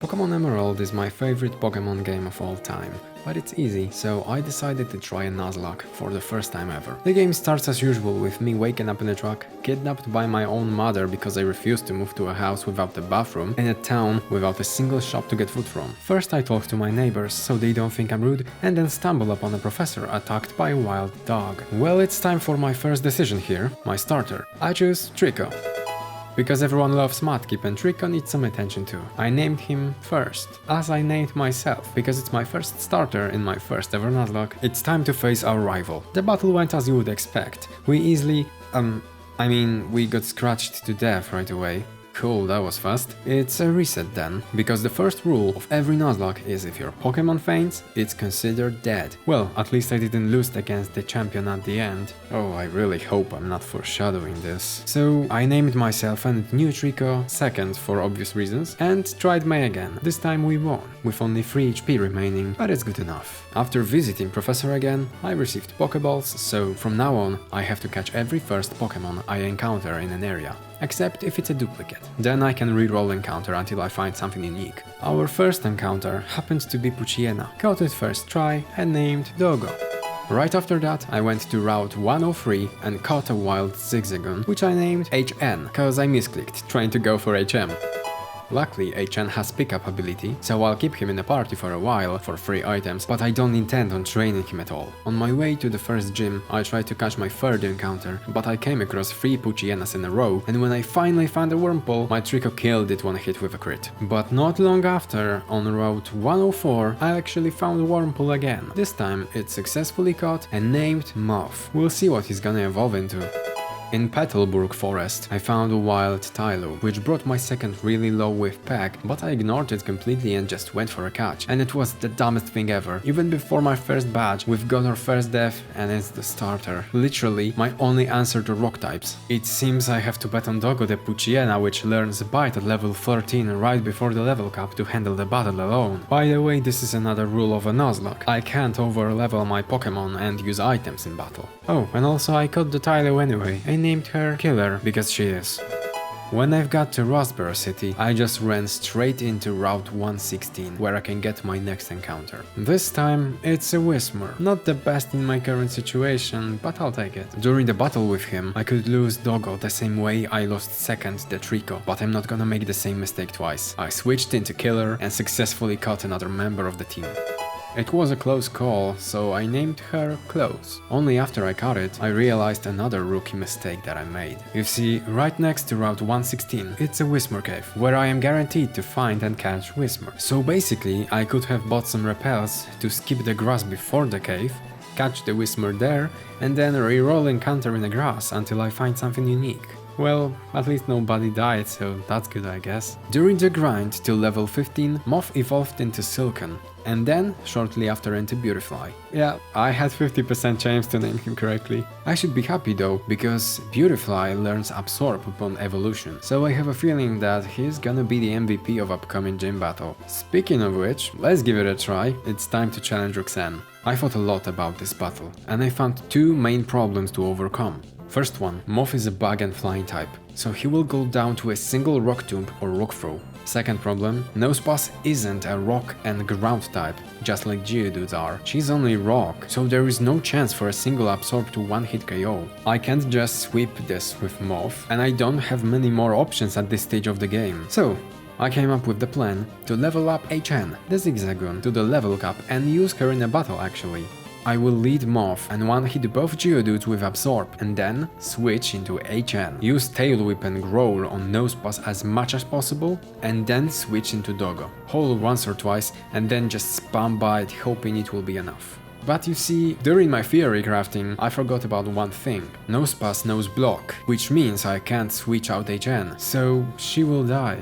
Pokémon Emerald is my favorite Pokémon game of all time, but it's easy, so I decided to try a Nuzlocke for the first time ever. The game starts as usual with me waking up in a truck, kidnapped by my own mother because I refused to move to a house without a bathroom, and a town without a single shop to get food from. First I talk to my neighbors so they don't think I'm rude, and then stumble upon a professor attacked by a wild dog. Well, it's time for my first decision here, my starter. I choose Trico. Because everyone loves Mudkip and Trico needs some attention too. I named him first, as I named myself, because it's my first starter in my first ever Nuzlocke. It's time to face our rival. The battle went as you would expect. We easily, we got scratched to death right away. Cool, that was fast. It's a reset then, because the first rule of every Nuzlocke is if your Pokémon faints, it's considered dead. Well, at least I didn't lose against the champion at the end. Oh, I really hope I'm not foreshadowing this. So I named myself and new Trico second for obvious reasons, and tried May again. This time we won, with only 3 HP remaining, but it's good enough. After visiting Professor again, I received Pokeballs, so from now on I have to catch every first Pokémon I encounter in an area. Except if it's a duplicate. Then I can reroll encounter until I find something unique. Our first encounter happened to be Poochyena. Caught it first try and named Dogo. Right after that I went to Route 103 and caught a wild Zigzagoon, which I named HN, cause I misclicked trying to go for HM. Luckily, HN has pickup ability, so I'll keep him in the party for a while for free items, but I don't intend on training him at all. On my way to the first gym, I tried to catch my third encounter, but I came across 3 Poochyenas in a row, and when I finally found a Wurmple, my Trico killed it one hit with a crit. But not long after, on Route 104, I actually found Wurmple again. This time, it's successfully caught and named Moth. We'll see what he's gonna evolve into. In Petalburg Forest, I found a wild Tylo, which brought my second really low whiff pack, but I ignored it completely and just went for a catch. And it was the dumbest thing ever. Even before my first badge, we've got our first death, and it's the starter. Literally, my only answer to rock types. It seems I have to bet on Dogo the Poochyena, which learns Bite at level 13 right before the level cap to handle the battle alone. By the way, this is another rule of a Nuzlocke. I can't over-level my Pokémon and use items in battle. Oh, and also I caught the Tylo anyway. I named her Killer because she is. When I've got to Rustboro City, I just ran straight into Route 116, where I can get my next encounter. This time, it's a Whismur. Not the best in my current situation, but I'll take it. During the battle with him, I could lose Dogo the same way I lost second the Trico, but I'm not gonna make the same mistake twice. I switched into Killer and successfully caught another member of the team. It was a close call, so I named her Close. Only after I caught it, I realized another rookie mistake that I made. You see, right next to Route 116, it's a Whismur cave, where I am guaranteed to find and catch Whismur. So basically, I could have bought some repels to skip the grass before the cave, catch the Whismur there, and then reroll encounter in the grass until I find something unique. Well, at least nobody died, so that's good I guess. During the grind till level 15, Moth evolved into Silken, and then, shortly after, into Beautifly. Yeah, I had 50% chance to name him correctly. I should be happy though, because Beautifly learns Absorb upon evolution, so I have a feeling that he's gonna be the MVP of upcoming gym battle. Speaking of which, let's give it a try. It's time to challenge Roxanne. I thought a lot about this battle, and I found 2 main problems to overcome. First one, Moth is a bug and flying type, so he will go down to a single rock tomb or rock throw. Second problem, Nosepass isn't a rock and ground type, just like Geodudes are. She's only rock, so there is no chance for a single absorb to one-hit KO. I can't just sweep this with Moth, and I don't have many more options at this stage of the game. So, I came up with the plan to level up HN, the Zigzagoon, to the level cap and use her in a battle actually. I will lead Moth and one-hit both Geodudes with Absorb, and then switch into HN. Use Tail Whip and Growl on Nosepass as much as possible, and then switch into Dogo. Hold once or twice, and then just spam Bite, hoping it will be enough. But you see, during my theory crafting, I forgot about one thing. Nosepass knows Block, which means I can't switch out HN, so she will die.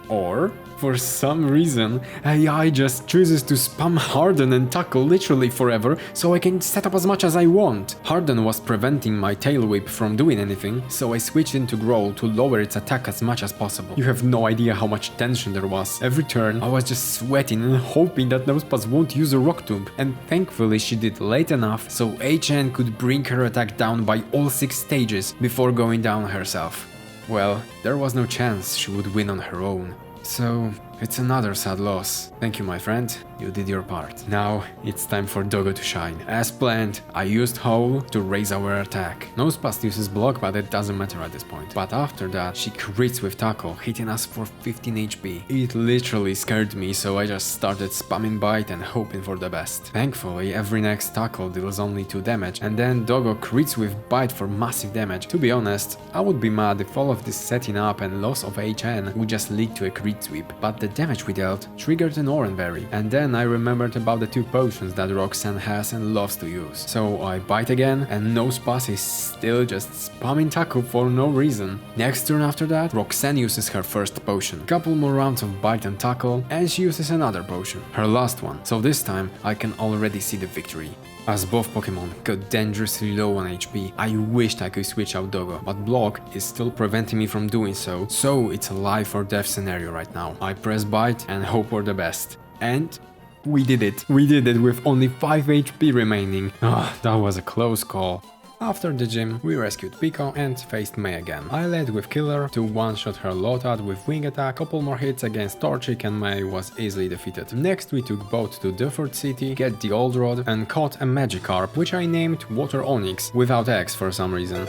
Or, for some reason, AI just chooses to spam Harden and Tackle literally forever, so I can set up as much as I want. Harden was preventing my Tail Whip from doing anything, so I switched into Growl to lower its attack as much as possible. You have no idea how much tension there was. Every turn, I was just sweating and hoping that Nosepass won't use a Rock Tomb, and thankfully she did late enough, so HN could bring her attack down by all 6 stages before going down herself. Well, there was no chance she would win on her own. So, it's another sad loss. Thank you, my friend, you did your part. Now it's time for Doggo to shine. As planned, I used Howl to raise our attack. Nosepast uses block, but it doesn't matter at this point. But after that, she crits with Tackle, hitting us for 15 HP. It literally scared me, so I just started spamming Bite and hoping for the best. Thankfully, every next Tackle deals only 2 damage, and then Doggo crits with Bite for massive damage. To be honest, I would be mad if all of this setting up and loss of HN would just lead to a crit sweep, but the damage we dealt triggered an Oranberry, and then I remembered about the 2 potions that Roxanne has and loves to use. So I Bite again, and Nosepass is still just spamming Tackle for no reason. Next turn after that, Roxanne uses her first potion. Couple more rounds of Bite and Tackle, and she uses another potion, her last one, so this time I can already see the victory. As both Pokemon got dangerously low on HP, I wished I could switch out Doggo, but block is still preventing me from doing so it's a life or death scenario right now. I press Bite and hope for the best. And we did it. We did it with only 5 HP remaining. That was a close call. After the gym, we rescued Pico and faced May again. I led with Killer to one-shot her Lotad with Wing Attack, couple more hits against Torchic and May was easily defeated. Next we took boat to Duford City, get the Old Rod and caught a Magikarp, which I named Water Onyx, without X for some reason.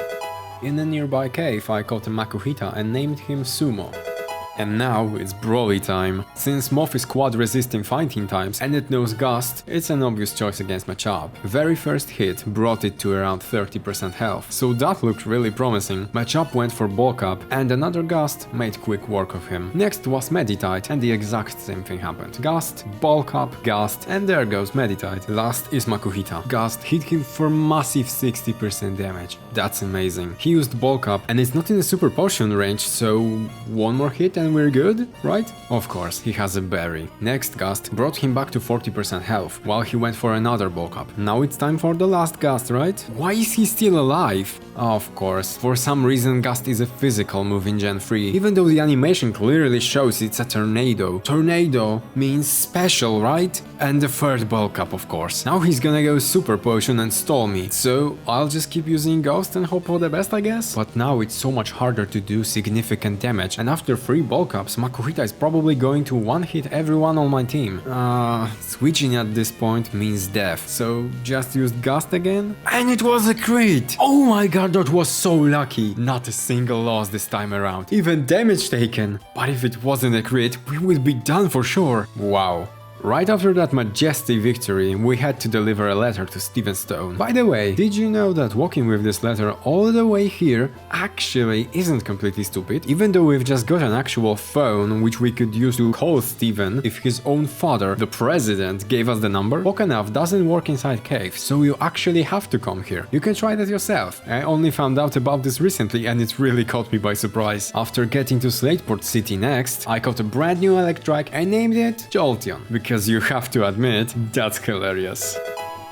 In a nearby cave I caught a Makuhita and named him Sumo. And now it's Brawly time. Since Moth is quad resisting fighting types and it knows Gust, it's an obvious choice against Machop. Very first hit brought it to around 30% health, so that looked really promising. Machop went for Bulk Up and another Gust made quick work of him. Next was Meditite and the exact same thing happened. Gust, Bulk Up, Gust, and there goes Meditite. Last is Makuhita. Gust hit him for massive 60% damage. That's amazing. He used Bulk Up and it's not in the Super Potion range, so one more hit and we're good, right? Of course, he has a berry. Next Gust brought him back to 40% health, while he went for another Bulk Up. Now it's time for the last Gust, right? Why is he still alive? Of course, for some reason Gust is a physical move in Gen 3, even though the animation clearly shows it's a Tornado. Tornado means special, right? And the third Bulk Up, of course. Now he's gonna go Super Potion and stall me, so I'll just keep using Ghost and hope for the best, I guess? But now it's so much harder to do significant damage, and after 3 Bulk Ups, Makuhita is probably going to one-hit everyone on my team. Switching at this point means death, so just used Gust again? And it was a crit! Oh my god, that was so lucky! Not a single loss this time around, even damage taken! But if it wasn't a crit, we would be done for sure! Wow. Right after that majestic victory, we had to deliver a letter to Steven Stone. By the way, did you know that walking with this letter all the way here actually isn't completely stupid? Even though we've just got an actual phone which we could use to call Steven if his own father, the president, gave us the number, Pokénav doesn't work inside caves, so you actually have to come here. You can try that yourself. I only found out about this recently and it really caught me by surprise. After getting to Slateport City next, I caught a brand new Electrike and named it Jolteon, because you have to admit, that's hilarious.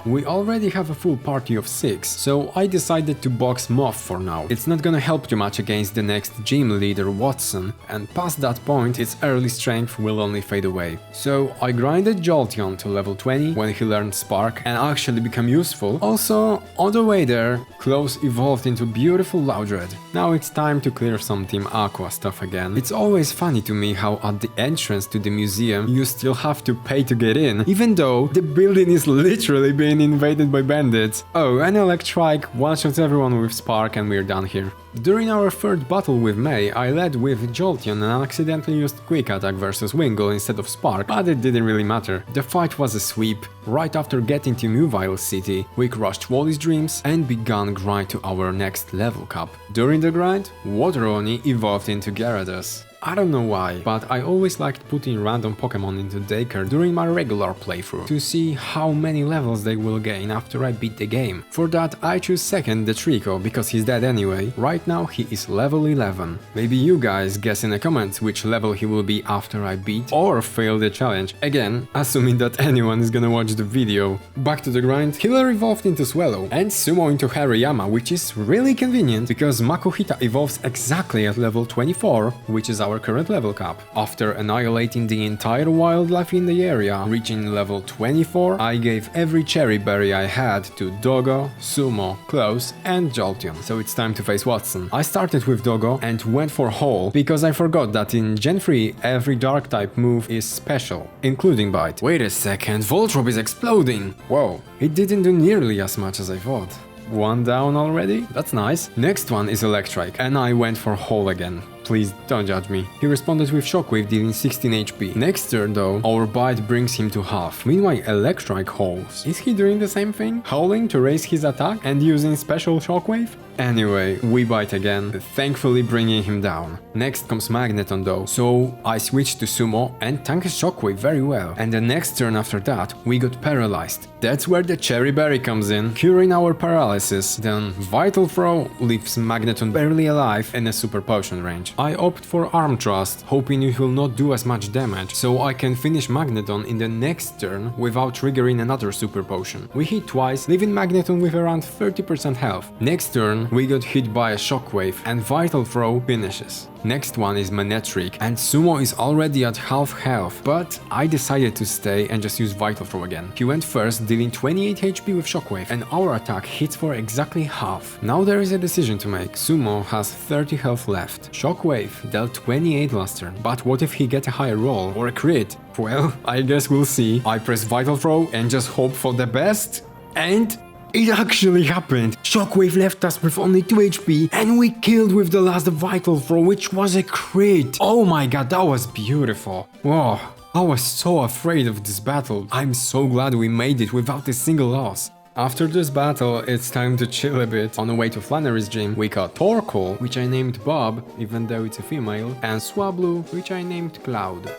We already have a full party of 6, so I decided to box Moth for now. It's not gonna help too much against the next gym leader Watson, and past that point its early strength will only fade away. So I grinded Jolteon to level 20 when he learned Spark and actually became useful. Also, on the way there, Close evolved into beautiful Loudred. Now it's time to clear some Team Aqua stuff again. It's always funny to me how at the entrance to the museum you still have to pay to get in, even though the building is literally being invaded by bandits. Oh, and Electrike one-shots everyone with Spark and we're done here. During our third battle with May, I led with Jolteon and accidentally used Quick Attack versus Wingull instead of Spark, but it didn't really matter. The fight was a sweep. Right after getting to Nuvile City, we crushed Wally's Dreams and began grind to our next level cap. During the grind, Water Oni evolved into Gyarados. I don't know why, but I always liked putting random Pokemon into Daycare during my regular playthrough, to see how many levels they will gain after I beat the game. For that I choose second the Trico, because he's dead anyway. Right now he is level 11. Maybe you guys guess in the comments which level he will be after I beat or fail the challenge. Again, assuming that anyone is gonna watch watch the video. Back to the grind, Killer evolved into Swallow, and Sumo into Hariyama, which is really convenient because Makuhita evolves exactly at level 24, which is our current level cap. After annihilating the entire wildlife in the area, reaching level 24, I gave every cherry berry I had to Dogo, Sumo, Close, and Jolteon. So it's time to face Watson. I started with Dogo and went for Hole because I forgot that in Gen 3 every dark type move is special, including Bite. Wait a second, Voltron is exploding! Whoa, it didn't do nearly as much as I thought. One down already? That's nice. Next one is Electrike, and I went for Hole again. Please don't judge me. He responded with Shockwave, dealing 16 HP. Next turn though, our Bite brings him to half. Meanwhile, Electrike howls. Is he doing the same thing? Howling to raise his attack and using special Shockwave? Anyway, we bite again, thankfully bringing him down. Next comes Magneton though, so I switched to Sumo and tank his Shockwave very well. And the next turn after that, we got paralyzed. That's where the Cherry Berry comes in, curing our paralysis. Then Vital Throw leaves Magneton barely alive in a Super Potion range. I opt for Arm Thrust, hoping it will not do as much damage, so I can finish Magneton in the next turn without triggering another Super Potion. We hit twice, leaving Magneton with around 30% health. Next turn, we got hit by a Shockwave and Vital Throw finishes. Next one is Manectric, and Sumo is already at half health, but I decided to stay and just use Vital Throw again. He went first, dealing 28 HP with Shockwave, and our attack hits for exactly half. Now there is a decision to make. Sumo has 30 health left. Shockwave dealt 28 last turn, but what if he gets a higher roll or a crit? Well, I guess we'll see. I press Vital Throw and just hope for the best, and it actually happened! Shockwave left us with only 2 HP and we killed with the last Vital Throw, which was a crit! Oh my god, that was beautiful! Whoa, I was so afraid of this battle. I'm so glad we made it without a single loss. After this battle, it's time to chill a bit. On the way to Flannery's gym, we got Torkoal, which I named Bob, even though it's a female, and Swablu, which I named Cloud.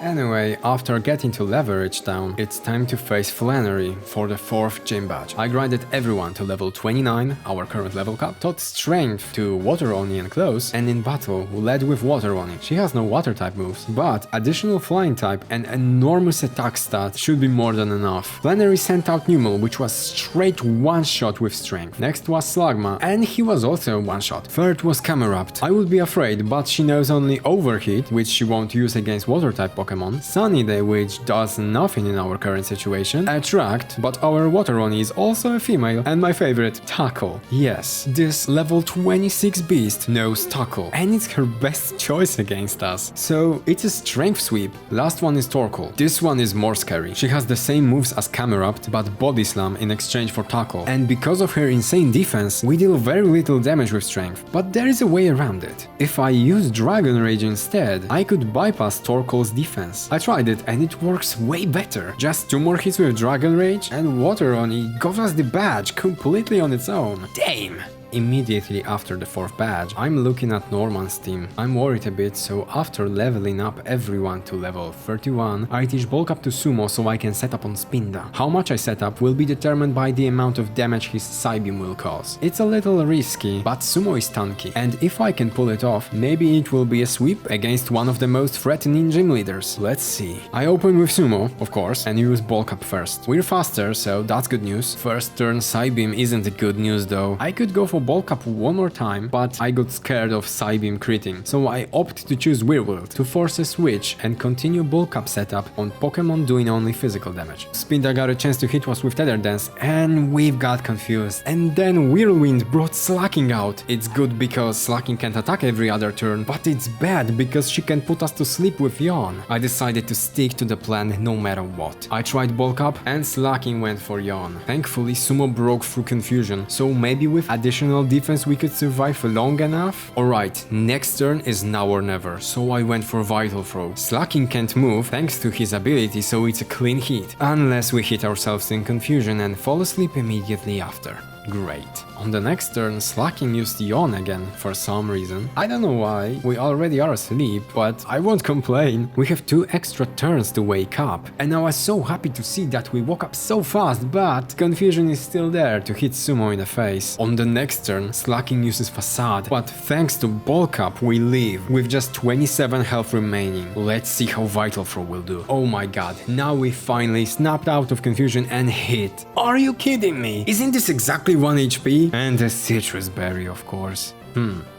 Anyway, after getting to Leverage Town, it's time to face Flannery for the 4th gym badge. I grinded everyone to level 29, our current level cap, taught Strength to Water Oni and Close, and in battle led with Water Oni. She has no water type moves, but additional flying type and enormous attack stat should be more than enough. Flannery sent out Numel, which was straight one-shot with Strength. Next was Slugma, and he was also one-shot. Third was Camerupt. I would be afraid, but she knows only Overheat, which she won't use against water type Pokémon. Sunny Day, which does nothing in our current situation. Attract, but our Water Oni is also a female. And my favorite, Tackle. Yes, this level 26 beast knows Tackle, and it's her best choice against us. So it's a Strength sweep. Last one is Torkoal. This one is more scary. She has the same moves as Camerupt, but Body Slam in exchange for Tackle. And because of her insane defense, we deal very little damage with Strength. But there is a way around it. If I use Dragon Rage instead, I could bypass Torkoal's defense. I tried it and it works way better. Just 2 more hits with Dragon Rage and Water Oni got us the badge completely on its own. Damn! Immediately after the 4th badge, I'm looking at Norman's team. I'm worried a bit, so after leveling up everyone to level 31, I teach Bulk Up to Sumo so I can set up on Spinda. How much I set up will be determined by the amount of damage his Psybeam will cause. It's a little risky, but Sumo is tanky, and if I can pull it off, maybe it will be a sweep against one of the most threatening gym leaders. Let's see. I open with Sumo, of course, and use Bulk Up first. We're faster, so that's good news. First turn Psybeam isn't good news though. I could go for Bulk Up one more time, but I got scared of Psybeam critting, so I opt to choose Weirwood to force a switch and continue Bulk Up setup on Pokemon doing only physical damage. Spinda got a chance to hit us with Tether Dance, and we've got confused. And then Whirlwind brought Slacking out. It's good because Slacking can't attack every other turn, but it's bad because she can put us to sleep with Yawn. I decided to stick to the plan no matter what. I tried Bulk Up, and Slacking went for Yawn. Thankfully, Sumo broke through confusion, so maybe with additional defense we could survive long enough? Alright, next turn is now or never, so I went for Vital Throw. Slacking can't move thanks to his ability, so it's a clean hit, unless we hit ourselves in confusion and fall asleep immediately after. Great. On the next turn, Slacking used Yawn again for some reason. I don't know why, we already are asleep, but I won't complain. We have 2 extra turns to wake up, and I was so happy to see that we woke up so fast, but Confusion is still there to hit Sumo in the face. On the next turn, Slacking uses Facade, but thanks to Bulk Up, we live with just 27 health remaining. Let's see how Vital Throw will do. Oh my god, now we finally snapped out of Confusion and hit. Are you kidding me? Isn't this exactly 1 HP? And a Citrus Berry, of course.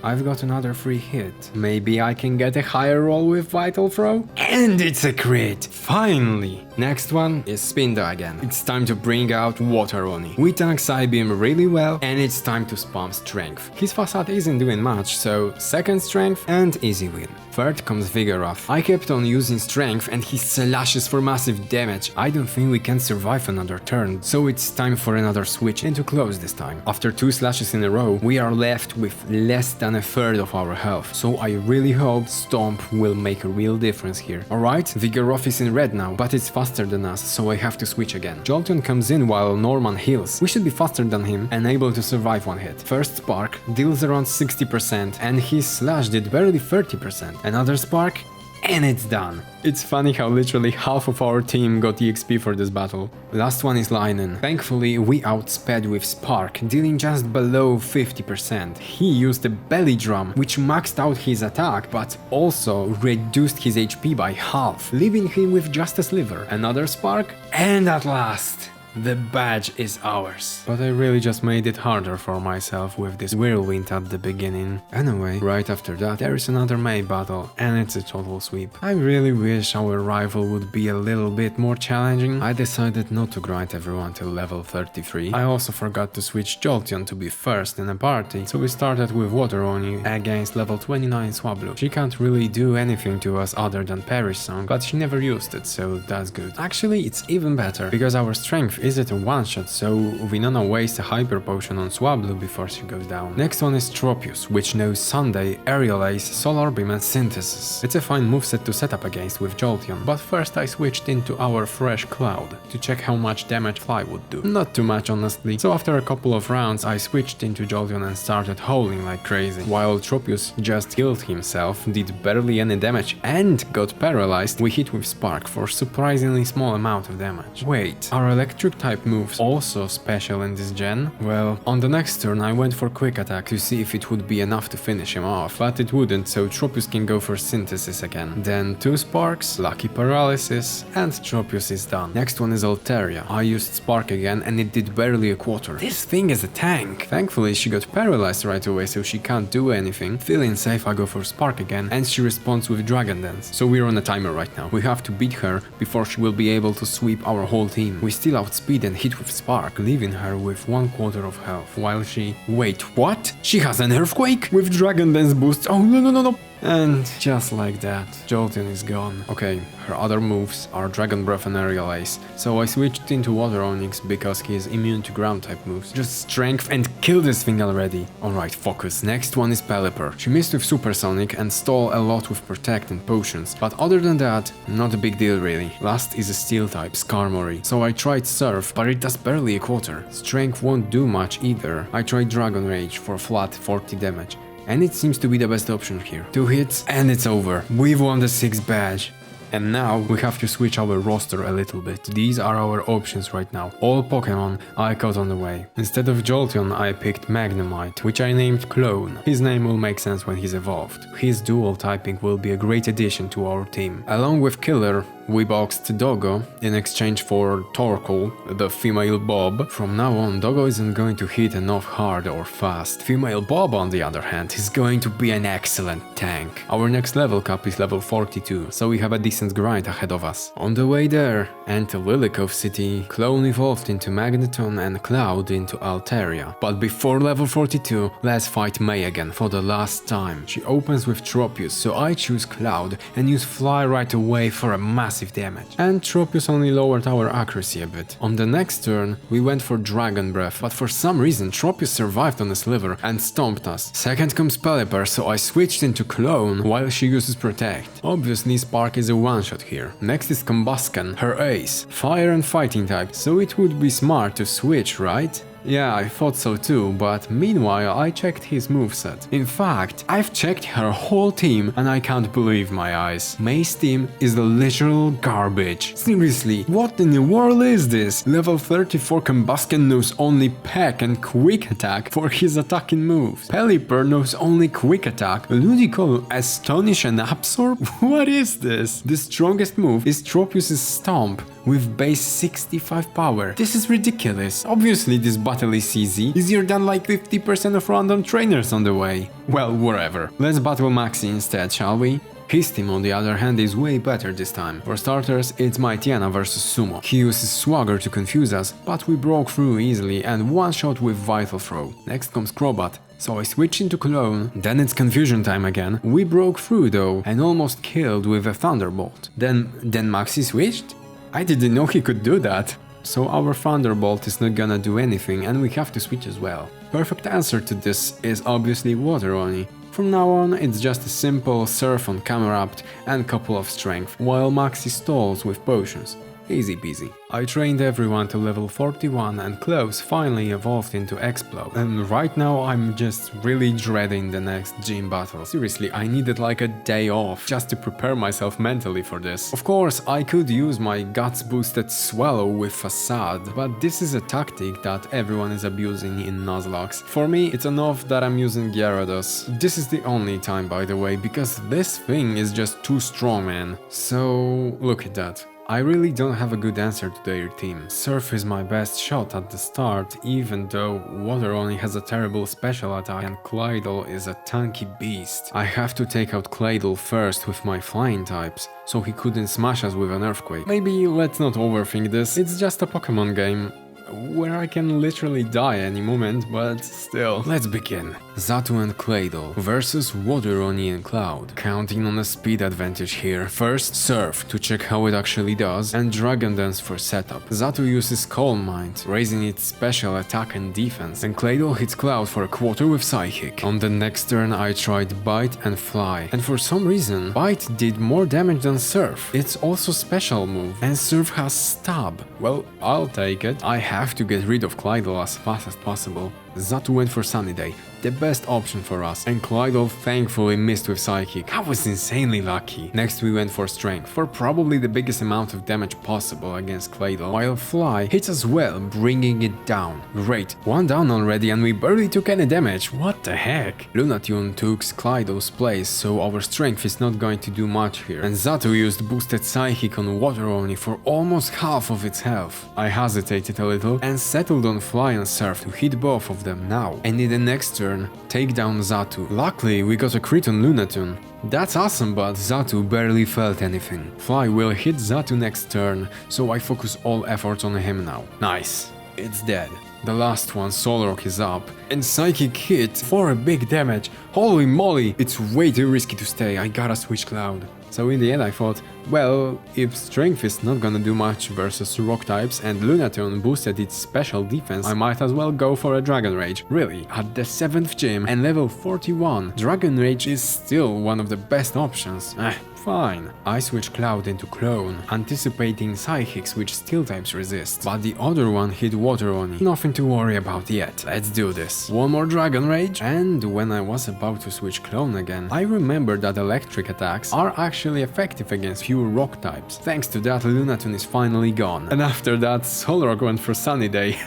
I've got another free hit. Maybe I can get a higher roll with Vital Throw? And it's a crit! Finally! Next one is Spinda again. It's time to bring out Water Oni. We tank Psybeam really well, and it's time to spam Strength. His Facade isn't doing much, so second Strength and easy win. Third comes Vigoroth. I kept on using Strength and he slashes for massive damage. I don't think we can survive another turn, so it's time for another switch into close this time. After 2 slashes in a row, we are left with less than a third of our health, so I really hope Stomp will make a real difference here. Alright, Vigoroth is in red now, but it's faster than us, so I have to switch again. Jolton comes in while Norman heals. We should be faster than him and able to survive one hit. First Spark deals around 60% and his Slash did barely 30%. Another Spark and it's done. It's funny how literally half of our team got EXP for this battle. Last one is Linen. Thankfully, we outsped with Spark, dealing just below 50%. He used a Belly Drum, which maxed out his attack, but also reduced his HP by half, leaving him with just a sliver. Another Spark, and at last, the badge is ours. But I really just made it harder for myself with this Whirlwind at the beginning. Anyway, right after that, there is another May battle, and it's a total sweep. I really wish our rival would be a little bit more challenging. I decided not to grind everyone till level 33. I also forgot to switch Jolteon to be first in a party, so we started with Water Oni against level 29 Swablu. She can't really do anything to us other than Perish Song, but she never used it, so that's good. Actually, it's even better, because our strength is at a one-shot, so we not waste a Hyper Potion on Swablu before she goes down. Next one is Tropius, which knows Sunday, Aerial Ace, Solar Beam and Synthesis. It's a fine moveset to set up against with Jolteon, but first I switched into our Fresh Cloud to check how much damage Fly would do. Not too much honestly, so after a couple of rounds I switched into Jolteon and started howling like crazy. While Tropius just killed himself, did barely any damage and got paralyzed, we hit with Spark for surprisingly small amount of damage. Wait, are electric type moves also special in this gen? Well, on the next turn I went for Quick Attack to see if it would be enough to finish him off, but it wouldn't, so Tropius can go for Synthesis again. Then 2 Sparks, Lucky Paralysis, and Tropius is done. Next one is Altaria. I used Spark again and it did barely a quarter. This thing is a tank! Thankfully she got paralyzed right away, so she can't do anything. Feeling safe, I go for Spark again and she responds with Dragon Dance. So we're on a timer right now. We have to beat her before she will be able to sweep our whole team. We still outspeed and hit with Spark, leaving her with 1/4 of health, while she... Wait, what? She has an Earthquake? With Dragon Dance boost? Oh no. And just like that, Jolteon is gone. Okay, her other moves are Dragon Breath and Aerial Ace, so I switched into Water Onyx because he is immune to ground type moves. Just Strength and kill this thing already. Alright, focus. Next one is Pelipper. She missed with Supersonic and stole a lot with Protect and Potions, but other than that, not a big deal really. Last is a Steel type, Skarmory, so I tried Surf, but it does barely a quarter. Strength won't do much either. I tried Dragon Rage for flat 40 damage. And it seems to be the best option here. 2 hits and it's over. We've won the 6th badge. And now we have to switch our roster a little bit. These are our options right now. All Pokemon I caught on the way. Instead of Jolteon I picked Magnemite, which I named Clone. His name will make sense when he's evolved. His dual typing will be a great addition to our team. Along with Killer, we boxed Doggo in exchange for Torkoal, the female Bob. From now on, Doggo isn't going to hit enough hard or fast. Female Bob, on the other hand, is going to be an excellent tank. Our next level cap is level 42, so we have a decent grind ahead of us. On the way there, and to Lilycove City, Clone evolved into Magneton and Cloud into Altaria. But before level 42, let's fight May again for the last time. She opens with Tropius, so I choose Cloud and use Fly right away for a massive damage. And Tropius only lowered our accuracy a bit. On the next turn, we went for Dragon Breath, but for some reason Tropius survived on a sliver and stomped us. Second comes Pelipper, so I switched into Clone while she uses Protect. Obviously Spark is a one-shot here. Next is Combusken, her ace, fire and fighting type, so it would be smart to switch, right? Yeah, I thought so too, but meanwhile I checked his moveset. In fact, I've checked her whole team and I can't believe my eyes. May's team is the literal garbage. Seriously, what in the world is this? Level 34 Combusken knows only Peck and Quick Attack for his attacking moves. Pelipper knows only Quick Attack. Ludicolo, Astonish and Absorb? What is this? The strongest move is Tropius' Stomp with base 65 power. This is ridiculous. Obviously this battle is easy, easier than like 50% of random trainers on the way. Well, whatever. Let's battle Maxi instead, shall we? His team on the other hand is way better this time. For starters, it's Mightyena vs Sumo. He uses Swagger to confuse us, but we broke through easily and one shot with Vital Throw. Next comes Crobat. So I switched into Clone, then it's confusion time again. We broke through though and almost killed with a Thunderbolt. Then Maxi switched? I didn't know he could do that. So our Thunderbolt is not gonna do anything and we have to switch as well. Perfect answer to this is obviously Water Oni. From now on, it's just a simple Surf on Camerupt and couple of Strength, while Maxi stalls with potions. Easy peasy. I trained everyone to level 41 and Close finally evolved into Explode. And right now I'm just really dreading the next gym battle. Seriously, I needed like a day off just to prepare myself mentally for this. Of course, I could use my Guts boosted Swallow with Facade, but this is a tactic that everyone is abusing in Nuzlocks. For me, it's enough that I'm using Gyarados. This is the only time, by the way, because this thing is just too strong, man. So, look at that. I really don't have a good answer to their team. Surf is my best shot at the start, even though Water only has a terrible special attack and Claydol is a tanky beast. I have to take out Claydol first with my flying types, so he couldn't smash us with an earthquake. Maybe let's not overthink this, it's just a Pokemon game where I can literally die any moment, but still. Let's begin. Xatu and Claydol versus Water Oni and Cloud. Counting on a speed advantage here. First, Surf to check how it actually does, and Dragon Dance for setup. Xatu uses Calm Mind, raising its special attack and defense, and Claydol hits Cloud for a quarter with Psychic. On the next turn I tried Bite and Fly, and for some reason, Bite did more damage than Surf. It's also special move, and Surf has Stab. Well, I'll take it. I have to get rid of Claydol as fast as possible. Xatu went for Sunny Day, the best option for us, and Claydol thankfully missed with Psychic. I was insanely lucky. Next we went for Strength, for probably the biggest amount of damage possible against Claydol, while Fly hits as well, bringing it down. Great, one down already and we barely took any damage, what the heck? Lunatune took Claydol's place, so our Strength is not going to do much here, and Xatu used boosted Psychic on Water Oni for almost half of its health. I hesitated a little and settled on Fly and Surf to hit both of them now, and in the next turn, take down Xatu. Luckily, we got a crit on Lunatune. That's awesome, but Xatu barely felt anything. Fly will hit Xatu next turn, so I focus all efforts on him now. Nice. It's dead. The last one, Solrock, is up, and Psychic hit for a big damage. Holy moly, it's way too risky to stay, I gotta switch Cloud. So in the end I thought, well, if Strength is not gonna do much versus Rock types and Lunatone boosted its special defense, I might as well go for a Dragon Rage. Really, at the 7th gym and level 41, Dragon Rage is still one of the best options. Fine. I switch Cloud into Clone, anticipating Psychics which Steel types resist, but the other one hit Water Oni. Nothing to worry about yet. Let's do this. One more Dragon Rage, and when I was about to switch Clone again, I remembered that electric attacks are actually effective against fewer rock types. Thanks to that, Lunatone is finally gone. And after that, Solrock went for Sunny Day.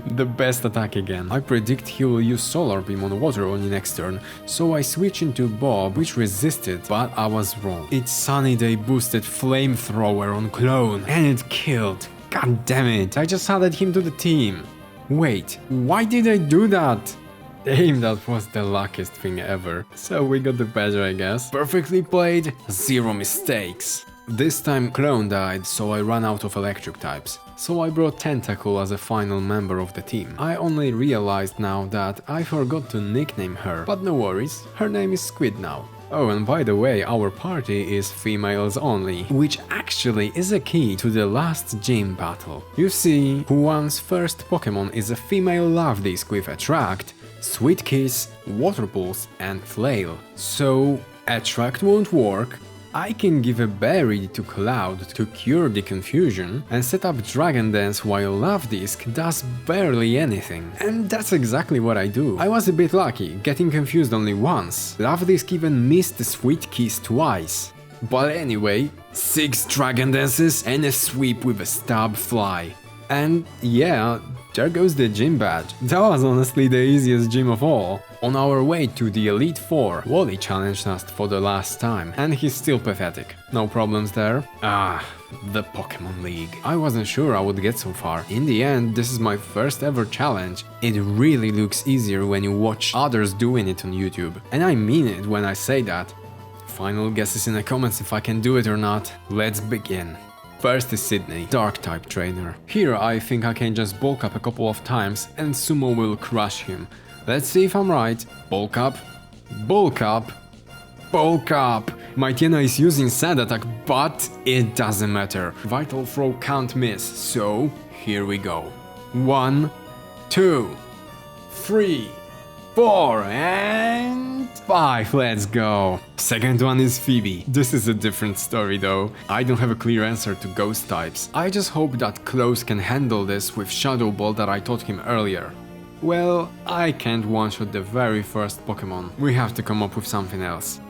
The best attack again. I predict he will use Solar Beam on Water Oni next turn, so I switch into Bob, which resisted, but I was wrong. It's Sunny Day boosted Flamethrower on Clone, and it killed. God damn it, I just added him to the team. Wait, why did I do that? Damn, that was the luckiest thing ever. So we got the better, I guess. Perfectly played, zero mistakes. This time Clone died, so I ran out of electric types. So I brought Tentacle as a final member of the team. I only realized now that I forgot to nickname her, but no worries, her name is Squid now. Oh, and by the way, our party is females only, which actually is a key to the last gym battle. You see, Huan's first Pokemon is a female love disc with Attract, Sweet Kiss, Water Pulse and Flail. So, Attract won't work, I can give a berry to Cloud to cure the confusion and set up Dragon Dance while Love Disc does barely anything. And that's exactly what I do. I was a bit lucky, getting confused only once. Love Disc even missed the Sweet Kiss twice. But anyway, 6 Dragon Dances and a sweep with a Stab Fly. And yeah, there goes the gym badge. That was honestly the easiest gym of all. On our way to the Elite Four, Wally challenged us for the last time, and he's still pathetic. No problems there. The Pokemon League. I wasn't sure I would get so far. In the end, this is my first ever challenge. It really looks easier when you watch others doing it on YouTube. And I mean it when I say that. Final guesses in the comments if I can do it or not. Let's begin. First is Sydney, Dark-type trainer. Here I think I can just bulk up a couple of times and Sumo will crush him. Let's see if I'm right. Bulk up, bulk up, bulk up. My Tiana is using Sand Attack, but it doesn't matter. Vital Throw can't miss, so here we go. 1, 2, 3, 4, and 5, let's go. Second one is Phoebe. This is a different story though. I don't have a clear answer to ghost types. I just hope that Close can handle this with Shadow Ball that I taught him earlier. Well, I can't one-shot the very first Pokemon. We have to come up with something else.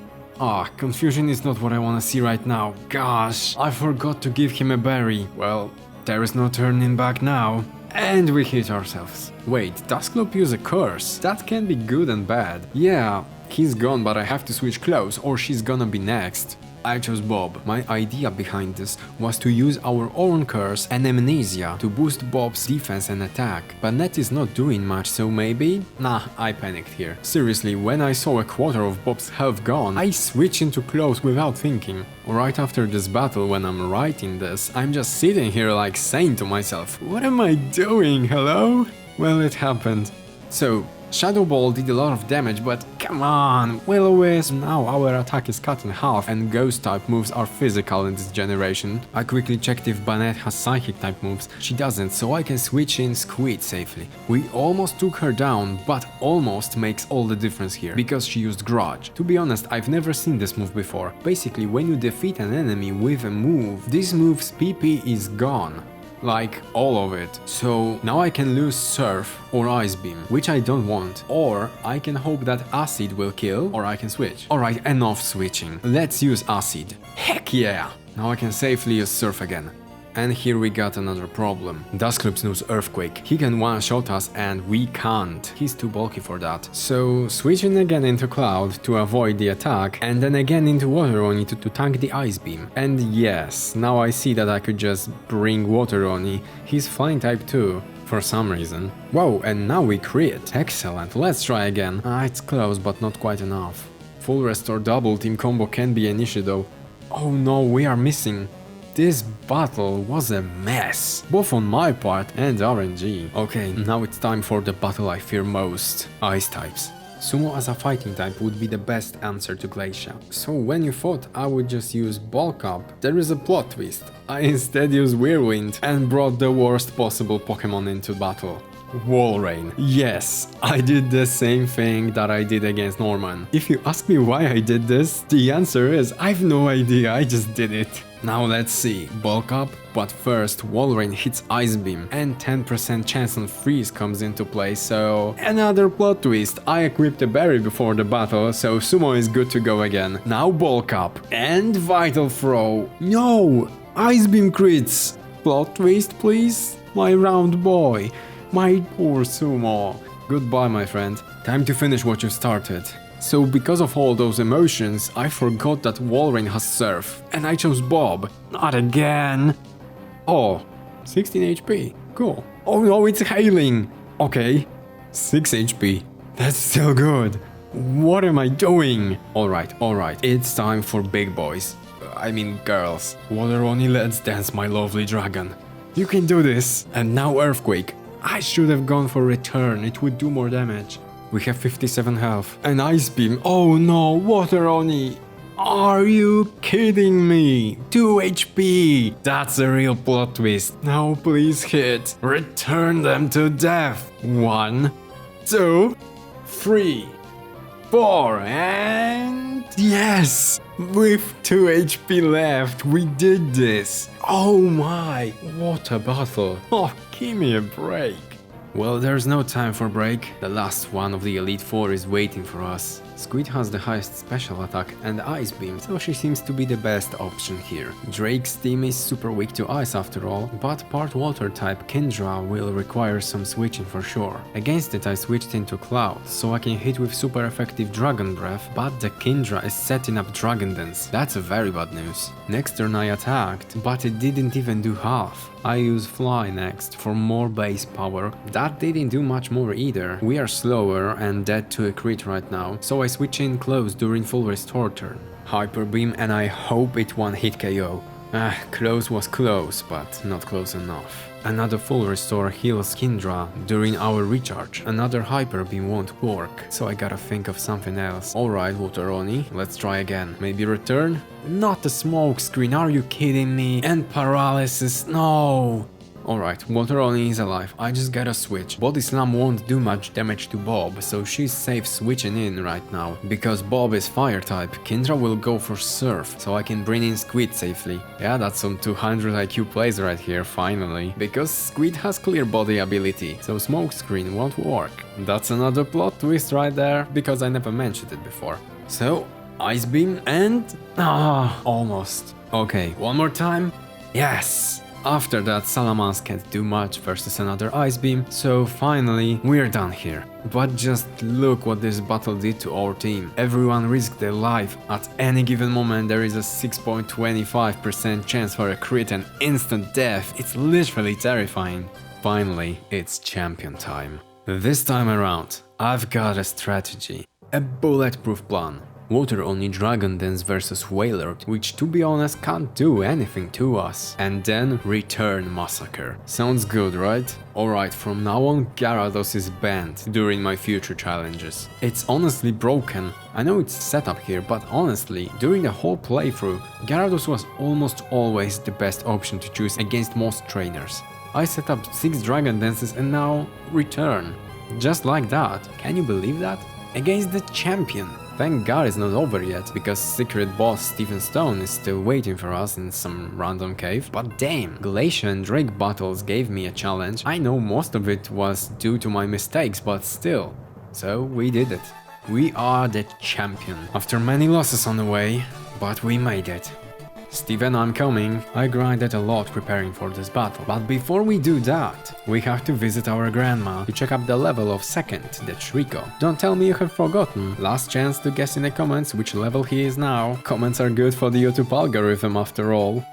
Confusion is not what I wanna see right now. Gosh, I forgot to give him a berry. Well, there is no turning back now. And we hit ourselves. Wait, does Club use a curse? That can be good and bad. Yeah, he's gone, but I have to switch clothes or she's gonna be next. I chose Bob. My idea behind this was to use our own curse and amnesia to boost Bob's defense and attack. But Net is not doing much, so maybe? Nah, I panicked here. Seriously, when I saw a quarter of Bob's health gone, I switched into clothes without thinking. Right after this battle, when I'm writing this, I'm just sitting here like saying to myself, what am I doing, hello? Well, it happened. So, Shadow Ball did a lot of damage, but come on, Will-O-Wisp. Now our attack is cut in half and Ghost type moves are physical in this generation. I quickly checked if Banette has Psychic type moves. She doesn't, so I can switch in Squid safely. We almost took her down, but almost makes all the difference here, because she used Grudge. To be honest, I've never seen this move before. Basically, when you defeat an enemy with a move, this move's PP is gone. Like, all of it. So now I can lose Surf or Ice Beam, which I don't want. Or I can hope that Acid will kill, or I can switch. Alright, enough switching. Let's use Acid. Heck yeah! Now I can safely use Surf again. And here we got another problem. Dusclops knows Earthquake. He can one-shot us and we can't. He's too bulky for that. So switching again into Cloud to avoid the attack, and then again into Water Oni to tank the Ice Beam. And yes, now I see that I could just bring Water Oni. He's Flying type too, for some reason. Whoa, and now we crit. Excellent, let's try again. It's close but not quite enough. Full Restore double team combo can be an issue though. Oh no, we are missing. This battle was a mess, both on my part and RNG. Okay, now it's time for the battle I fear most. Ice types. Sumo as a fighting type would be the best answer to Glacial. So when you thought I would just use Bulk Up, there is a plot twist. I instead used Whirlwind and brought the worst possible Pokemon into battle. Walrein. Yes, I did the same thing that I did against Norman. If you ask me why I did this, the answer is I've no idea, I just did it. Now let's see. Bulk up, but first Walrein hits Ice Beam and 10% chance on Freeze comes into play, so... Another plot twist. I equipped a berry before the battle, so Sumo is good to go again. Now Bulk up and Vital Throw. No! Ice Beam crits! Plot twist please? My round boy. My poor Sumo. Goodbye, my friend. Time to finish what you started. So because of all those emotions, I forgot that Walrein has Surf, and I chose Bob. Not again. Oh, 16 HP. Cool. Oh no, it's Hailing. Okay, 6 HP. That's still good. What am I doing? Alright, it's time for big boys. I mean girls. Water Oni, let's dance, my lovely dragon. You can do this. And now Earthquake. I should have gone for Return, it would do more damage. We have 57 health. An Ice Beam. Oh no, Water Oni. Are you kidding me? 2 HP. That's a real plot twist. Now please hit. Return them to death. 1, 2, 3, 4, and... Yes! With 2 HP left, we did this! Oh my, what a battle! Oh, give me a break! Well, there's no time for break. The last one of the Elite Four is waiting for us. Squid has the highest special attack and Ice Beam, so she seems to be the best option here. Drake's team is super weak to ice after all, but part water type Kindra will require some switching for sure. Against it I switched into Cloud, so I can hit with super effective Dragon Breath, but the Kindra is setting up Dragon Dance. That's a very bad news. Next turn I attacked, but it didn't even do half. I use Fly next for more base power. That didn't do much more either. We are slower and dead to a crit right now, so I switch in Close during full restore turn. Hyper Beam and I hope it one hit KO. Close was close, but not close enough. Another full restore heals Kindra during our recharge. Another Hyper Beam won't work, so I gotta think of something else. Alright, Wateroni, let's try again. Maybe return? Not a smoke screen, are you kidding me? And paralysis, no! Alright, Wateroni is alive, I just gotta switch. Body Slam won't do much damage to Bob, so she's safe switching in right now. Because Bob is fire type, Kindra will go for Surf, so I can bring in Squid safely. Yeah, that's some 200 IQ plays right here, finally. Because Squid has clear body ability, so Smoke Screen won't work. That's another plot twist right there, because I never mentioned it before. So, Ice Beam and... almost. Okay, one more time. Yes! After that, Salamence can't do much versus another Ice Beam, so finally, we're done here. But just look what this battle did to our team. Everyone risked their life. At any given moment, there is a 6.25% chance for a crit and instant death. It's literally terrifying. Finally, it's champion time. This time around, I've got a strategy. A bulletproof plan. Water-only Dragon Dance versus Wailord, which to be honest can't do anything to us. And then Return Massacre. Sounds good, right? Alright, from now on Gyarados is banned during my future challenges. It's honestly broken. I know it's set up here, but honestly, during the whole playthrough, Gyarados was almost always the best option to choose against most trainers. I set up 6 Dragon Dances and now Return. Just like that. Can you believe that? Against the champion. Thank God it's not over yet, because secret boss Stephen Stone is still waiting for us in some random cave. But damn, Glacier and Drake battles gave me a challenge. I know most of it was due to my mistakes, but still. So we did it. We are the champion. After many losses on the way, but we made it. Steven, I'm coming. I grinded a lot preparing for this battle, but before we do that, we have to visit our grandma to check up the level of second, the Trico. Don't tell me you have forgotten. Last chance to guess in the comments which level he is now. Comments are good for the YouTube algorithm after all.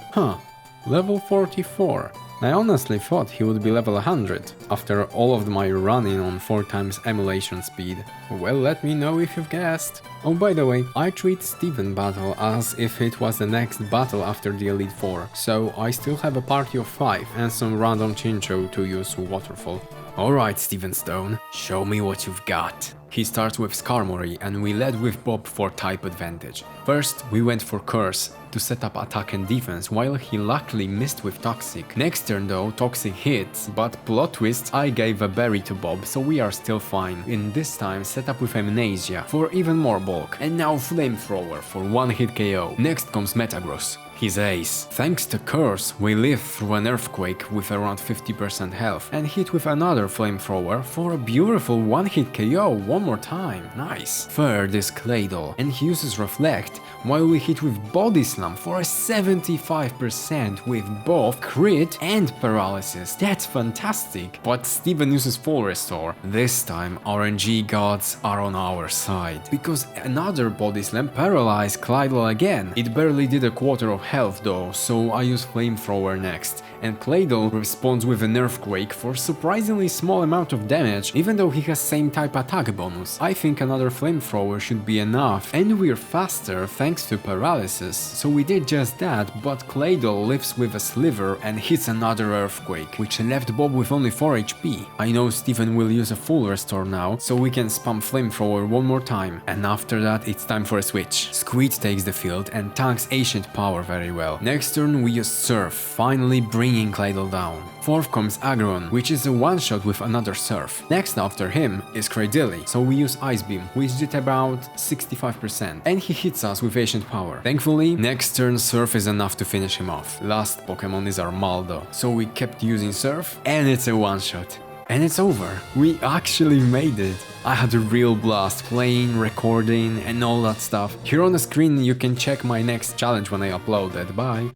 Level 44. I honestly thought he would be level 100, after all of my running on 4 times emulation speed. Well, let me know if you've guessed. Oh, by the way, I treat Steven battle as if it was the next battle after the Elite Four, so I still have a party of 5 and some random Chinchou to use Waterfall. Alright, Steven Stone, show me what you've got. He starts with Skarmory and we led with Bob for type advantage. First, we went for Curse to set up attack and defense, while he luckily missed with Toxic. Next turn though, Toxic hits, but plot twist, I gave a berry to Bob, so we are still fine. In this time, set up with Amnesia for even more bulk. And now Flamethrower for 1-hit KO. Next comes Metagross. His ace. Thanks to Curse, we live through an earthquake with around 50% health and hit with another flamethrower for a beautiful 1-hit KO one more time. Nice. Third is Claydol and he uses Reflect while we hit with Body Slam for a 75% with both crit and paralysis. That's fantastic. But Steven uses Full Restore. This time RNG gods are on our side because another Body Slam paralyzed Claydol again. It barely did a quarter of health though, so I use Flamethrower next, and Claydol responds with an Earthquake for surprisingly small amount of damage, even though he has same type attack bonus. I think another Flamethrower should be enough, and we're faster thanks to paralysis, so we did just that, but Claydol lives with a Sliver and hits another Earthquake, which left Bob with only 4 HP. I know Steven will use a full restore now, so we can spam Flamethrower one more time, and after that it's time for a switch. Squid takes the field and tanks Ancient Power very well. Next turn we use Surf, finally bring bringing Claydol down. Fourth comes Aggron, which is a one-shot with another Surf. Next after him is Cradily, so we use Ice Beam, which did about 65%, and he hits us with Ancient Power. Thankfully, next turn Surf is enough to finish him off. Last Pokemon is our Maldo, so we kept using Surf, and it's a one-shot. And it's over. We actually made it. I had a real blast playing, recording, and all that stuff. Here on the screen you can check my next challenge when I upload it. Bye.